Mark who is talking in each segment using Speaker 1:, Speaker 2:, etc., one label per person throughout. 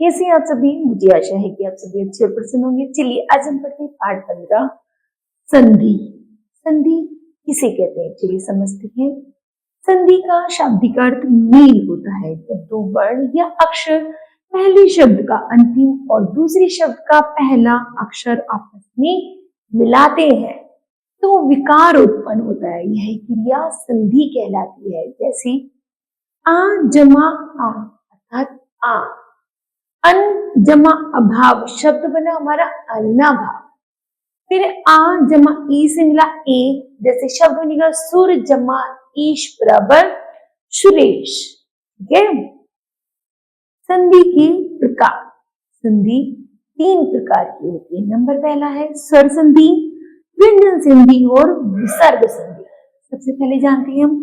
Speaker 1: कैसे हैं आप सभी? मुझे आशा है कि आप सभी अच्छे और प्रसन्न होंगे। चलिए आज हम पढ़ते हैं पाठ 15 संधि। संधि किसे कहते हैं चलिए समझते हैं। संधि का शाब्दिक अर्थ मेल होता है जब दो वर्ण या अक्षर पहले शब्द का अंतिम और दूसरे शब्द का पहला अक्षर आपस में मिलाते हैं तो विकार उत्पन्न होता है। यह क्रिया संधि कहलाती है। जैसे आ जमा आ अर्थात आ, अन जमा अभाव शब्द बना हमारा अन्नाभाव। फिर आ जमा ई से मिला ए, जैसे शब्द बनेगा सुर जमा ईश बराबर सुरेश। ठीक है। संधि के प्रकार, संधि 3 प्रकार की होती है। नंबर पहला है स्वर संधि, व्यंजन संधि और विसर्ग संधि। सबसे पहले जानते हैं हम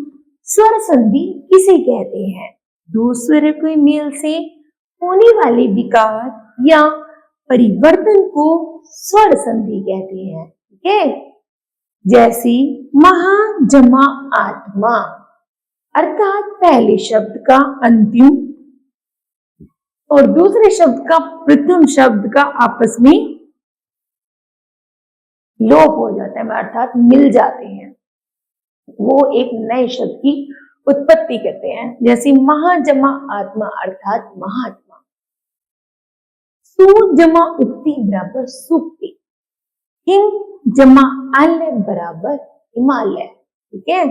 Speaker 1: स्वर संधि किसे कहते हैं। दो स्वर के मेल से होने वाले विकार या परिवर्तन को स्वर संधि कहते हैं। ठीक है। जैसे महा जमा आत्मा अर्थात पहले शब्द का अंतिम और दूसरे शब्द का प्रथम शब्द का आपस में लोप हो जाता है अर्थात मिल जाते हैं, वो एक नए शब्द की उत्पत्ति करते हैं। जैसे महा जमा आत्मा अर्थात महात्मा। सु जमा उक्ति बराबर सुक्ति, हिम जमा आलय बराबर हिमालय। ठीक है।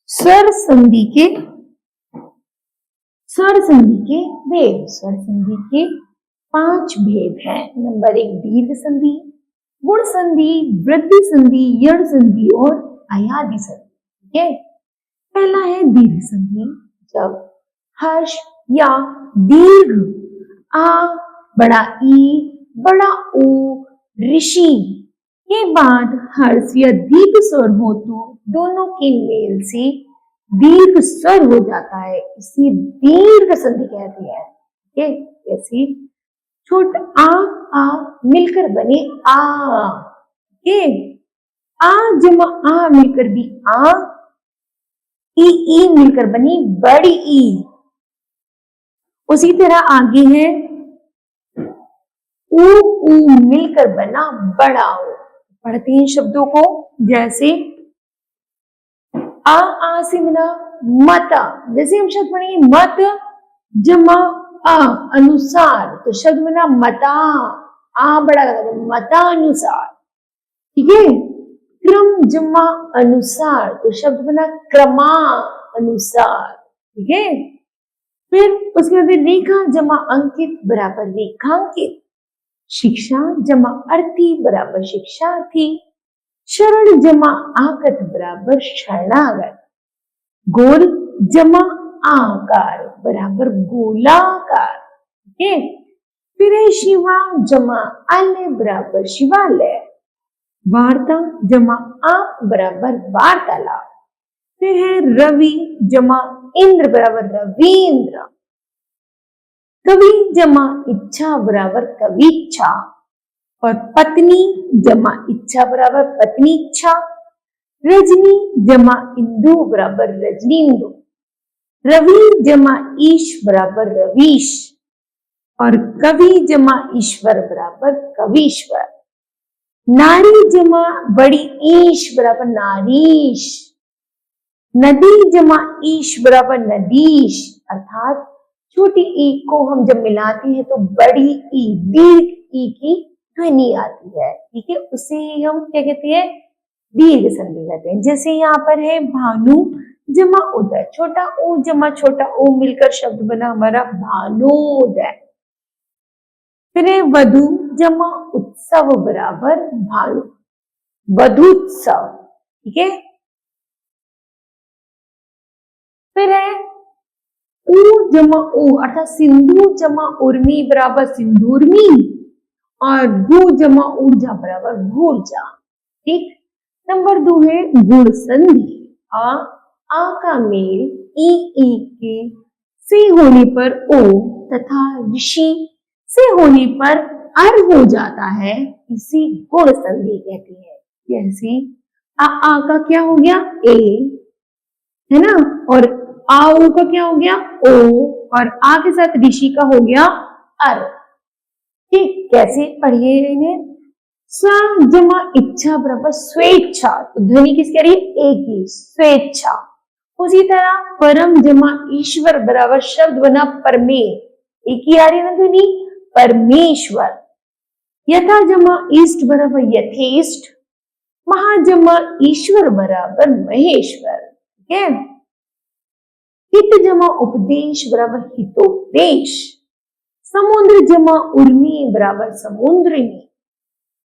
Speaker 1: स्वर संधि के भेद, स्वर संधि के 5 भेद हैं। नंबर 1 दीर्घ संधि, गुण संधि, वृद्धि संधि, यण संधि और अयादि संधि। ठीक है। पहला है दीर्घ संधि, जब हर्ष या दीर्घ आ बड़ा ई बड़ा ऊ ऋषि के बाद हर्ष या दीर्घ स्वर हो तो दोनों के मेल से दीर्घ स्वर हो जाता है, इसे दीर्घ संधि कहते हैं। ठीक है। जैसे छोटा आ मिलकर बने आ। ठीक है। आ जमा आ मिलकर भी आ, ई मिलकर बनी बड़ी ई। उसी तरह आगे है ऊ मिलकर बना बड़ा ओ। पढ़ते हैं शब्दों को। जैसे आ से मिला मता, जैसे हम शब्द पढ़ेंगे मत जमा आ अनुसार तो शब्द बना मता, आ बड़ा लगा मता अनुसार। ठीक है। क्रम जमा अनुसार तो शब्द बना क्रमा अनुसार। ठीक है। फिर उसके बाद रेखा जमा अंकित बराबर रेखांकित, शिक्षा जमा अर्थी बराबर शिक्षार्थी, शरण जमा आगत बराबर शरणागत, गोल जमा आकार बराबर गोलाकार। ठीक है। फिर है शिवा जमा आलय बराबर शिवालय, वार्ता जमा आप बराबर वार्तालाप। फिर है रवि जमा इंद्र बराबर रवींद्र, कवि जमा इच्छा बराबर कविच्छा और पत्नी जमा इच्छा बराबर पत्नी इच्छा, रजनी जमा इंदु बराबर रजनींदु, रवि जमा ईश बराबर रवीश और कवि जमा ईश्वर बराबर कवीश्वर, नारी जमा बड़ी ईश बराबर नारीश, नदी जमा ईश बराबर नदीश अर्थात छोटी ई को हम जब मिलाते हैं तो बड़ी ई दीर्घ ई की ध्वनि आती है। ठीक है। उसे हम क्या कहते हैं दीर्घ संधि कहते हैं। जैसे यहाँ पर है भानु जमा उदय, छोटा ऊ जमा छोटा ऊ मिलकर शब्द बना हमारा भानुदय। फिर है वधु जमा उत्सव बराबर भानु वधुत्सव। ठीक है। फिर है ऊ जमा ऊ अर्थात सिंधु जमा उर्मी बराबर सिंधुर्मी और भू जमा ऊर्जा बराबर भूर्जा। ठीक। नंबर 2 है गुण संधि, आ का मेल ई के से होने पर ओ तथा ऋषि से होने पर अर हो जाता है, इसी गुण संधि कहते हैं। जैसे आ का क्या हो गया ए है ना, और आओ का क्या हो गया ओ, और आ के साथ ऋषि का हो गया अर। ठीक, कैसे पढ़िए इन्हें? स्व जमा इच्छा बराबर स्वेच्छा, तो ध्वनि किसकी आ रही है? एक ही, स्वेच्छा। उसी तरह परम जमा ईश्वर बराबर शब्द बना परमे, एक ही आ रही है ना ध्वनि, परमेश्वर। यथा जमा इष्ट बराबर यथेष्ट, महाजमा ईश्वर बराबर महेश्वर। ठीक है, हित जमा उपदेश बराबर हितोपदेश, समुद्र जमा उर्मी बराबर समुद्रिनी,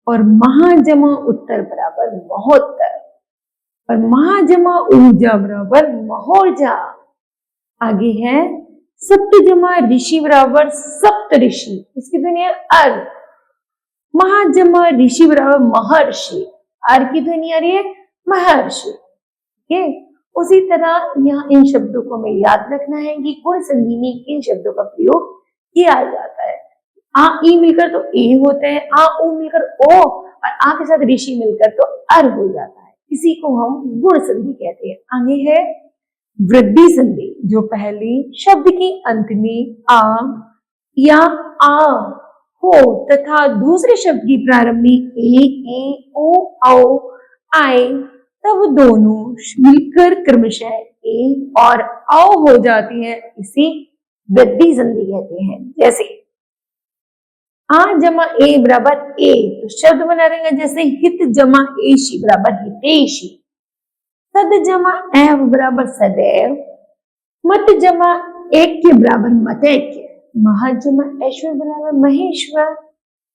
Speaker 1: और महाजमा उत्तर बराबर महोत्तर, और महाजमा ऊर्जा बराबर महोर्जा। आगे है सप्त जमा ऋषि बराबर सप्त ऋषि, इसकी ध्वनि है अर। महाजमा ऋषि बराबर महर्षि, अर की ध्वनि आ रही है महर्षि। ठीक है, उसी तरह यहाँ इन शब्दों को हमें याद रखना है कि गुण संधि में किन शब्दों का प्रयोग किया जाता है। आ ई मिलकर तो ए होते हैं, आ उ मिलकर ओ, और आ के साथ ऋषि मिलकर तो अर हो जाता है। इसी को हम गुण संधि कहते हैं। आगे है वृद्धि संधि, जो पहले शब्द के अंत में आ या आ हो तथा दूसरे शब्द की प्रारंभ में ए ओ औ आए, तब दोनों मिलकर क्रमशः ए और औ हो जाती है, इसे वृद्धि संधि कहते हैं। जैसे आ जमा ए बराबर ए, तो शब्द बना रहेगा जैसे हित जमा एशी बराबर हितेशी, सद जमा एव बराबर सदैव, मत जमा एक के बराबर मतैक्य, महा जमा ऐश्वर बराबर महेश्वर,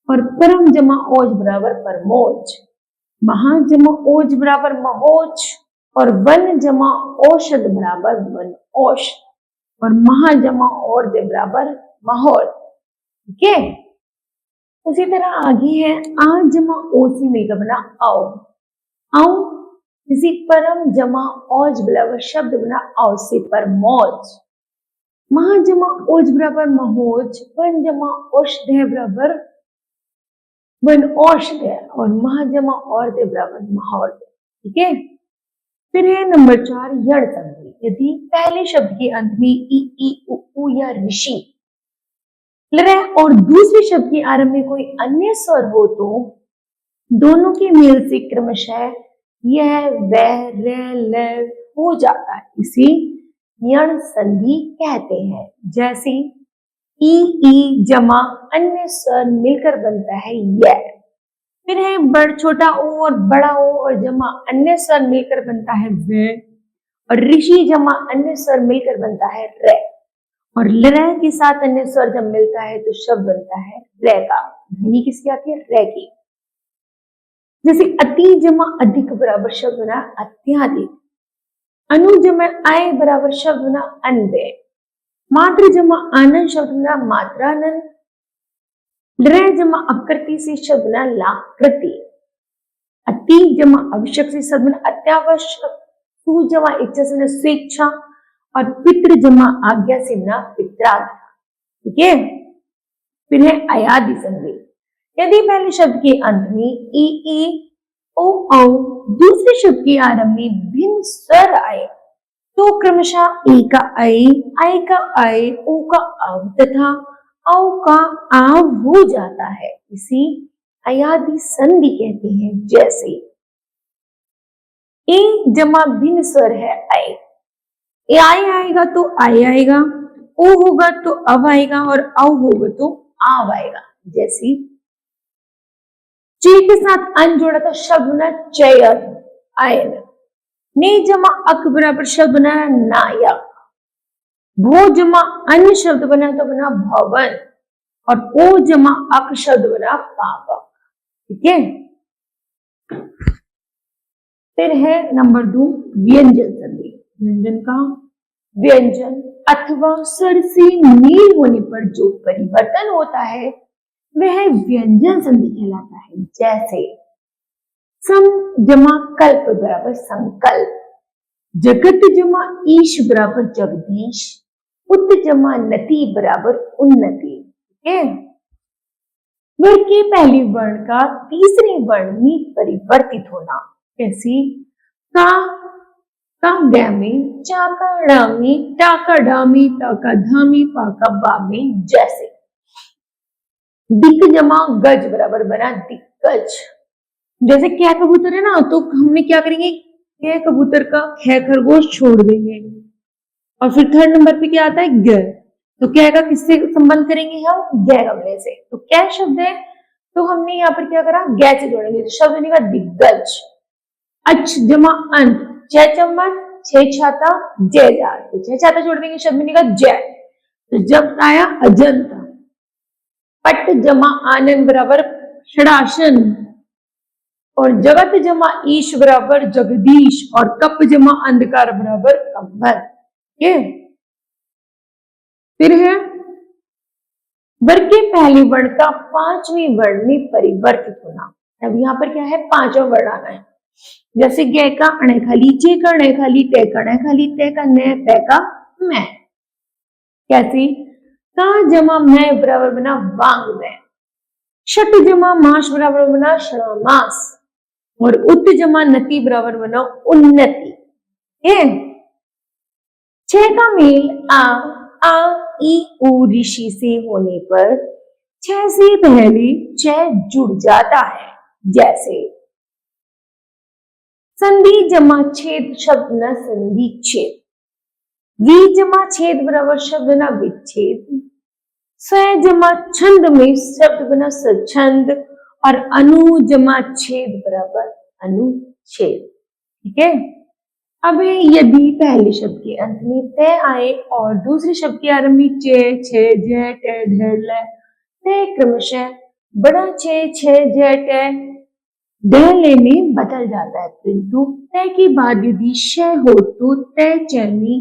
Speaker 1: और परम जमा ओज बराबर परमोज, महा जमा ओज बराबर महोज, और वन जमा औषध बराबर वन औष, और महा जमा और दे बराबर महोर। ठीक है, उसी तरह आगे है आ जमा ओ से मिलकर बना औ, औ किसी परम जमा औज बराबर शब्द बना औ से परमोज, महा जमा ओज बराबर महोज, वन जमा औषध बराबर वन औषध, और महा जमा और दे बराबर महोर। ठीक है, फिर है नंबर 4 यण संधि। यदि पहले शब्द के अंत में ई उ या ऋषि और दूसरे शब्द के आरंभ में कोई अन्य स्वर हो तो दोनों के मेल से क्रमशः यह वह र ल हो जाता है, इसे यण संधि कहते हैं। जैसे ई जमा अन्य स्वर मिलकर बनता है यह। फिर है बड़ छोटा ओ और बड़ा ओ और जमा अन्य स्वर मिलकर बनता है व, और ऋषि जमा अन्य स्वर मिलकर बनता है र, और लरह के साथ अन्य स्वर जब मिलता है तो शब्द बनता है रे का। ध्वनि किसकी आती है? रे की। जैसे अति जमा अधिक बराबर शब्द बना अत्याधिक, अनु जमा आय बराबर शब्द बना अनव्यय, मात्र जमा आनंद शब्द बना मात्रानंद, लरह जमा अकृति से शब्द बना लाकृति, अति जमा आवश्यक से शब्द बना अत्यावश्यक, सु जमा इच्छा से बना स्वेच्छा, और पितृ जमा आज्ञा से बना पित्राज्ञा। ठीक है, फिर है अयादि संधि। यदि पहले शब्द के अंत में ई ओ औ दूसरे शब्द के आरंभ में भिन्न स्वर आए तो क्रमशः ए का आई का आय, ओ का अव तथा औ का आव हो जाता है, इसी अयादि संधि कहते हैं। जैसे ए जमा भिन्न स्वर है आय, ए आय आएगा तो आय आएगा, ओ होगा तो अव आएगा, और औ होगा तो आव आएगा। जैसे चे के साथ अन जोड़ा तो शब्द बना चयन आयन, ने जमा अक बराबर शब्द बना नायक, भो जमा अन्य शब्द बना तो बना भवन, और ओ जमा अक शब्द बना पावक। ठीक है, फिर है नंबर 2 व्यंजन संधि। व्यंजन का व्यंजन अथवा स्वर से मेल होने पर जो परिवर्तन होता है वह व्यंजन संधि कहलाता है। जैसे सम जमा कल्प बराबर संकल्प, जगत जमा ईश बराबर जगदीश, उत जमा नति बराबर उन्नति। ठीक है, वर्ग के पहले वर्ण का तीसरे वर्ण में परिवर्तित होना। कैसे? का का गैमी, चाका डामी, टाका डामी, टाका धामी, पाका बामी। जैसे दिक जमा गज बराबर बना दिग्गज। जैसे क्या कबूतर है ना, तो हमने क्या करेंगे, क्या कबूतर का ख खरगोश छोड़ देंगे और फिर थर्ड नंबर पे क्या आता है ग। तो क्या का किससे संबंध करेंगे हम, गै गमले से। तो क्या शब्द है, तो हमने यहाँ पर क्या करा, गै से जोड़ेंगे, तो शब्द बनेगा दिग्गज। अच्छ जमा अंत, छह चम्मच, छह छाता, जय जार। तो छह छाता जोड़ देंगे, शब्द बनेगा जय। तो जब आया अजंता। पट जमा आनंद बराबर षडासन, और जगत जमा ईश बराबर जगदीश, और कप जमा अंधकार बराबर कंबल। फिर है वर्ग के पहले वर्ण का पांचवें वर्ण में परिवर्तित होना। अब यहाँ पर क्या है, पांचवा वर्ण आना है। जैसे गे का अणे खाली, चे का अणे खाली, ते का अणे खाली, ते का ने, पे का मैं। कैसे, का जमा मैं बराबर बना वांग में, शट जमा माश बराबर बना क्षणामास, और उत जमा नति बराबर बना उन्नति। छह का मेल आ ई उ ऋषि से होने पर छह से पहले छह जुड़ जाता है। जैसे संधि जमा छेद शब्द न संधि छेद, वी जमा छेद बराबर शब्द न विच्छेद, स्व जमा छंद में शब्द बना स्वच्छंद, और अनु जमा छेद बराबर अनुच्छेद। ठीक है। अब यदि पहले शब्द के अंत में ते आए और दूसरे शब्द के आरंभ में चे, छे, जे, टे, ढेर, ले, ते क्रमशः बड़ा छे, छे, जे, टे, ढेले में बदल जाता है, किंतु ते के बाद यदि श हो तो ते चैनी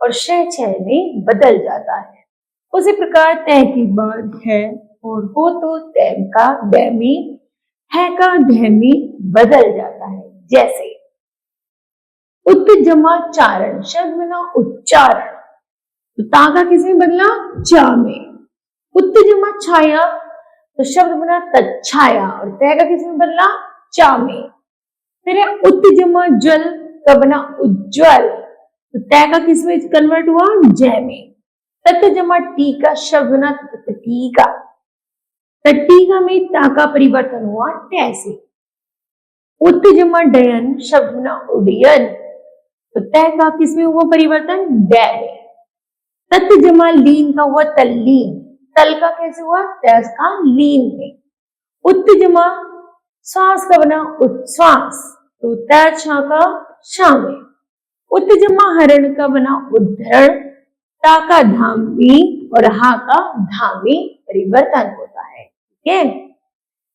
Speaker 1: और श छह में बदल जाता है। उसी प्रकार ते के बाद है और हो तो तैम का दैमी, है का धैमी बदल जाता है। जैसे उत जमा चारण, शब्द बना उच्चारण, तो तागा किसमें बदला, चा में। उत जमा छाया, तो शब्द बना तच्छाया, और तैगा किसमें बदला, चा में। फिर है उत जमा जल, का बना उज्ज्वल, तो तैगा किसमें कन्वर्ट हुआ, जय में। तत् जमा टीका, शब्द बना तटीका, तटीका में ता का परिवर्तन हुआ टे से। उत जमा डयन, शब्द बना उडयन, तो तय का किसमें हुआ परिवर्तन, दै में। तत् जमा लीन का हुआ तल्लीन, तल का कैसे हुआ, तैस का लीन में। उत जमा श्वास का बना उच्छ्वास, तो तय छा का शा में। उत जमा हरण का बना उद्धरण, ता का धामी और हा का धामी परिवर्तन होता है। ठीक है।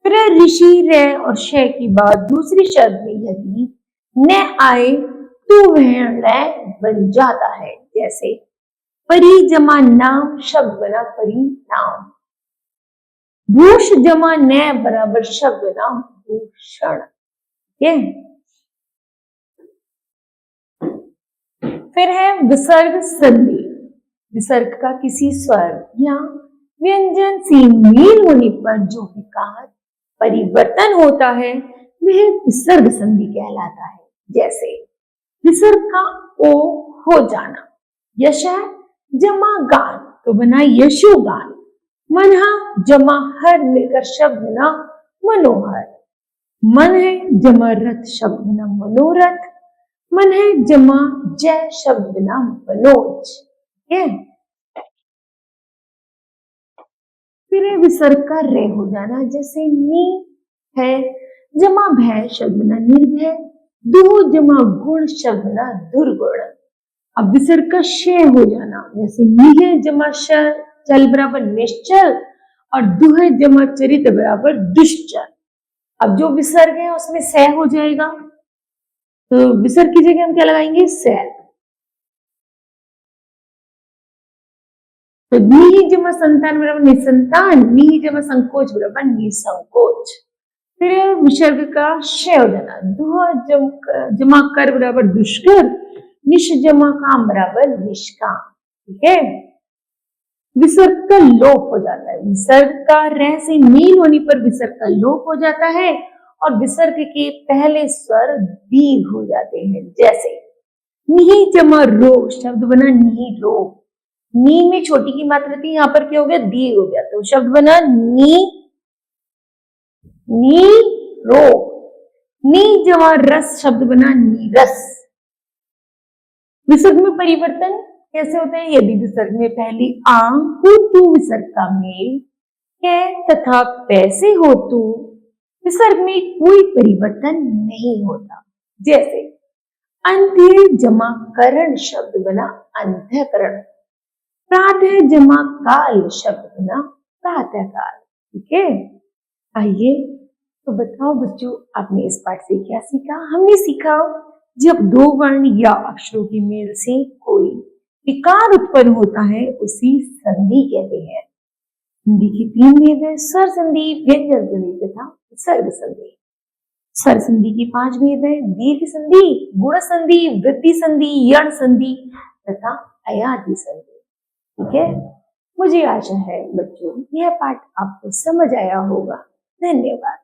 Speaker 1: फिर ऋषि रे और शय की बात दूसरी शब्द में यदि न आए तो वह बन जाता है। जैसे परी जमा नाम, शब्द बना परिणाम, भूष जमा न बराबर शब्द बना भूषण। फिर है विसर्ग संधि। विसर्ग का किसी स्वर या व्यंजन से मेल होने पर जो विकार परिवर्तन होता है वह विसर्ग संधि कहलाता है। जैसे विसर्ग का ओ हो जाना, यश जमा गान, तो बना यशोगान। मनहा जमा हर मिलकर शब्द बना मनोहर। मन है जमा रथ, शब्द बना मनोरथ। मन है जमा जय, शब्द बना मनोज। फिर विसर्ग का रे हो जाना, जैसे नी है जमा भय, शब्द बना निर्भय। दो जमा गुण, शब्द बना दुर्गुण। अब विसर्ग का शय हो जाना, जैसे निह जमा श, चल बराबर निश्चल, और दुह जमा चरित बराबर दुश्चल। अब जो विसर्ग है उसमें स हो जाएगा, तो विसर्ग की जगह हम क्या लगाएंगे, सैल। तो नी जमा संतान बराबर निसंतान, नी जमा संकोच बराबर निसंकोच। फिर विसर्ग का शय हो जाना, दुह जमा कर बराबर दुष्कर, निश जमा काम बराबर निष्काम। ठीक है। विसर्ग का लोप हो जाता है, विसर्ग का रह से मेल होने पर विसर्ग का लोप हो जाता है और विसर्ग के पहले स्वर दीर्घ हो जाते हैं। जैसे नी जमा रो, शब्द बना नी रो। नी में छोटी की मात्रा थी, यहाँ पर क्या हो गया, दी हो गया, तो शब्द बना नी नी रो। नी जमा रस, शब्द बना नीरस। विसर्ग में परिवर्तन कैसे होते हैं? यदि विसर्ग में पहली आ हो तो विसर्ग का मेल है तथा पैसे हो तो विसर्ग में कोई परिवर्तन नहीं होता। जैसे अंत्य जमा करण, शब्द बना अंत्यकरण। प्रातः जमा काल, शब्द बना प्रातःकाल। ठीक है, आइए तो बताओ बच्चों, आपने इस पाठ से क्या सीखा? हमने सीखा जब दो वर्ण या अक्षरों के मेल से कोई विकार उत्पन्न होता है उसी संधि कहते हैं। संधि की तीन भेद है, स्वर संधि, व्यंजन संधि तथा विसर्ग संधि। स्वर संधि की पांच भेद है, दीर्घ संधि, गुण संधि, वृद्धि संधि, यण संधि तथा अयादि संधि। ठीक है, मुझे आशा है बच्चों यह पाठ आपको समझ आया होगा। धन्यवाद।